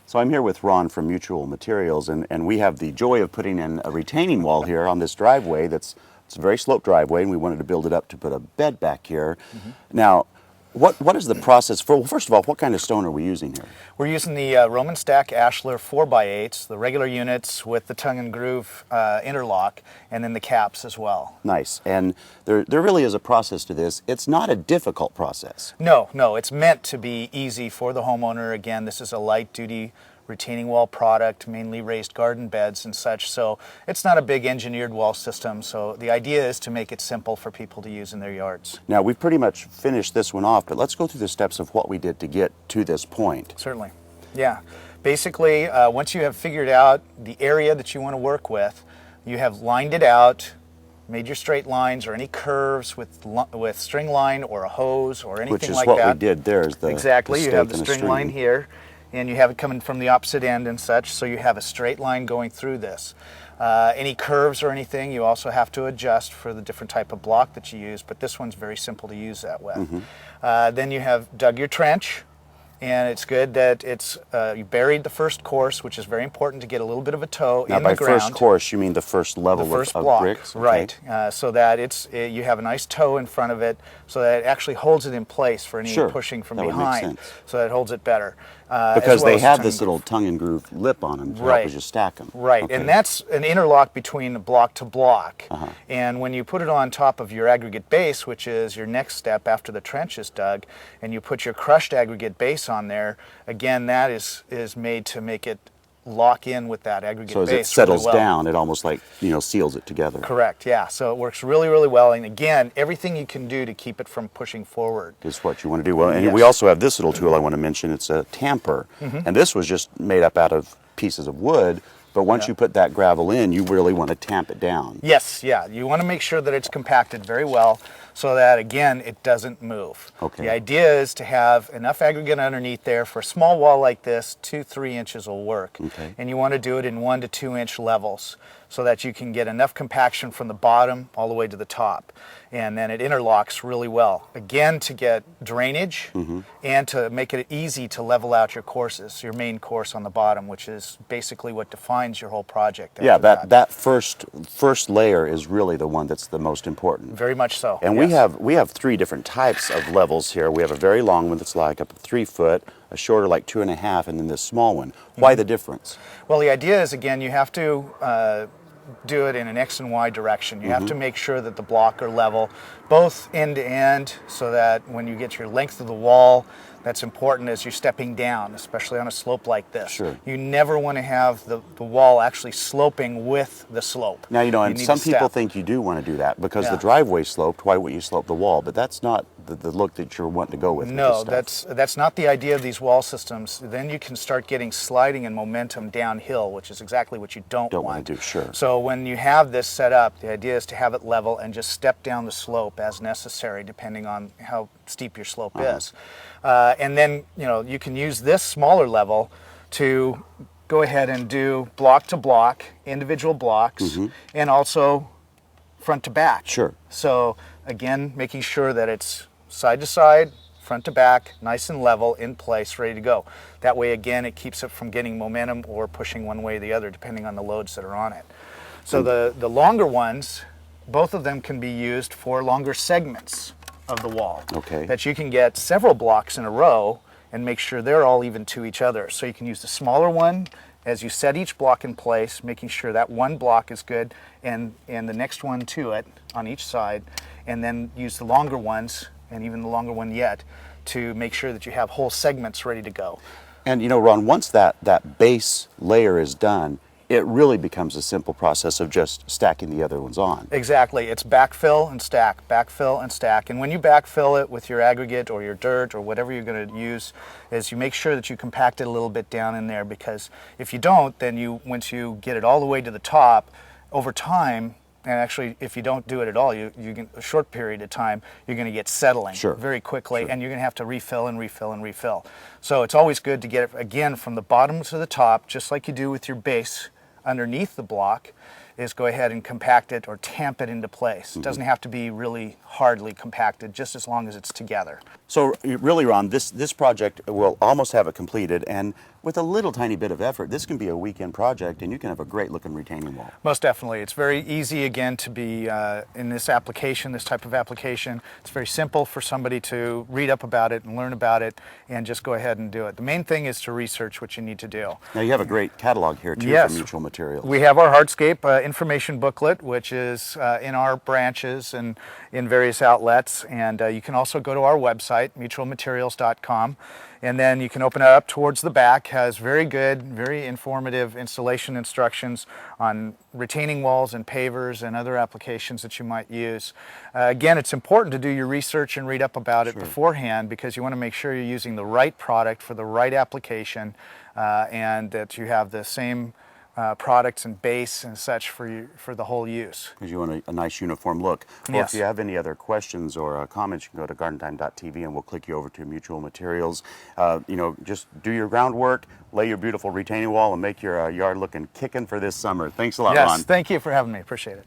So I'm here with Ron from Mutual Materials, and we have the joy of putting in a retaining wall here on this driveway. It's a very sloped driveway, and we wanted to build it up to put a bed back here. Now, what is the process for? Well, first of all, what kind of stone are we using here? We're using the Roman Stack Ashlar 4x8s, the regular units with the tongue and groove interlock, and then the caps as well. Nice. And there really is a process to this. It's not a difficult process. No, it's meant to be easy for the homeowner. Again, this is a light-duty retaining wall product, mainly raised garden beds and such, so it's not a big engineered wall system. So the idea is to make it simple for people to use in their yards. Now, we've pretty much finished this one off, but let's go through the steps of what we did to get to this point. Certainly. Yeah. Basically, once you have figured out the area that you want to work with, you have lined it out, made your straight lines or any curves with string line or a hose or anything like that. Which is what we did there. Is the exactly. The you have the string line here, and you have it coming from the opposite end and such, so you have a straight line going through this. Any curves or anything you also have to adjust for the different type of block that you use, but this one's very simple to use that with. Then you have dug your trench, and it's good that it's you buried the first course, which is very important to get a little bit of a toe in the ground. Now, by first course, you mean the first level of block, bricks? Okay. Right, so that you have a nice toe in front of it, so that it actually holds it in place for any pushing from behind. So that it holds it better. Because they have this little tongue and groove lip on them to help as you stack them. Right, okay. And that's an interlock between block to block. And when you put it on top of your aggregate base, which is your next step after the trench is dug, and you put your crushed aggregate base on there, again, that is made to make it lock in with that aggregate base. So as it settles down, it almost like, seals it together. Correct, yeah. So it works really, really well. And again, everything you can do to keep it from pushing forward is what you want to do. Well, and we also have this little tool I want to mention. It's a tamper. And this was just made up out of pieces of wood. But once you put that gravel in, you really want to tamp it down. Yes, yeah. You want to make sure that it's compacted very well so that, again, it doesn't move. Okay. The idea is to have enough aggregate underneath there. For a small wall like this, 2-3 inches will work. Okay. And you want to do it in 1 to 2 inch levels so that you can get enough compaction from the bottom all the way to the top. And then it interlocks really well. Again, to get drainage and to make it easy to level out your courses, your main course on the bottom, which is basically what defines your whole project. Yeah, that first layer is really the one that's the most important. Very much so. And we have 3 different types of levels here. We have a very long one that's like up to 3 foot, a shorter like 2.5, and then this small one. Why the difference? Well, the idea is, again, you have to do it in an X and Y direction. You have to make sure that the block are level, both end to end, so that when you get your length of the wall, that's important as you're stepping down, especially on a slope like this. Sure. You never want to have the wall actually sloping with the slope. Now, and some people think you do want to do that because the driveway's sloped. Why wouldn't you slope the wall? But that's not the look that you're wanting to go with. No, with this stuff. that's not the idea of these wall systems. Then you can start getting sliding and momentum downhill, which is exactly what you don't want to do. Sure. So when you have this set up, the idea is to have it level and just step down the slope as necessary, depending on how steep your slope is. And then you can use this smaller level to go ahead and do block to block, individual blocks, and also front to back. Sure. So again, making sure that it's side to side, front to back, nice and level, in place, ready to go. That way, again, it keeps it from getting momentum or pushing one way or the other, depending on the loads that are on it. So the longer ones, both of them can be used for longer segments of the wall. Okay. That you can get several blocks in a row and make sure they're all even to each other. So you can use the smaller one as you set each block in place, making sure that one block is good and the next one to it on each side, and then use the longer ones, and even the longer one yet, to make sure that you have whole segments ready to go. And Ron, once that base layer is done, it really becomes a simple process of just stacking the other ones on. Exactly. It's backfill and stack, backfill and stack. And when you backfill it with your aggregate or your dirt or whatever you're going to use, is you make sure that you compact it a little bit down in there, because if you don't, then once you get it all the way to the top, over time, and actually if you don't do it at all, you can, a short period of time, you're going to get settling very quickly, and you're going to have to refill and refill and refill. So it's always good to get it, again, from the bottom to the top, just like you do with your base underneath the block, is go ahead and compact it or tamp it into place. It doesn't have to be really hardly compacted, just as long as it's together. So really, Ron, this project will almost have it completed, and with a little tiny bit of effort, this can be a weekend project, and you can have a great looking retaining wall. Most definitely. It's very easy, again, to be in this application, this type of application. It's very simple for somebody to read up about it and learn about it and just go ahead and do it. The main thing is to research what you need to do. Now you have a great catalog here too Yes. for Mutual Materials. We have our Hardscape information booklet, which is in our branches and in various outlets. And you can also go to our website, mutualmaterials.com. And then you can open it up towards the back. Has very good, very informative installation instructions on retaining walls and pavers and other applications that you might use. Again, it's important to do your research and read up about it beforehand, because you want to make sure you're using the right product for the right application and that you have the same products and base and such for the whole use. Because you want a nice uniform look. Well, Yes. if you have any other questions or comments, you can go to gardentime.tv and we'll click you over to Mutual Materials. Just do your groundwork, lay your beautiful retaining wall, and make your yard looking kicking for this summer. Thanks a lot, Yes, Ron. thank you for having me. Appreciate it.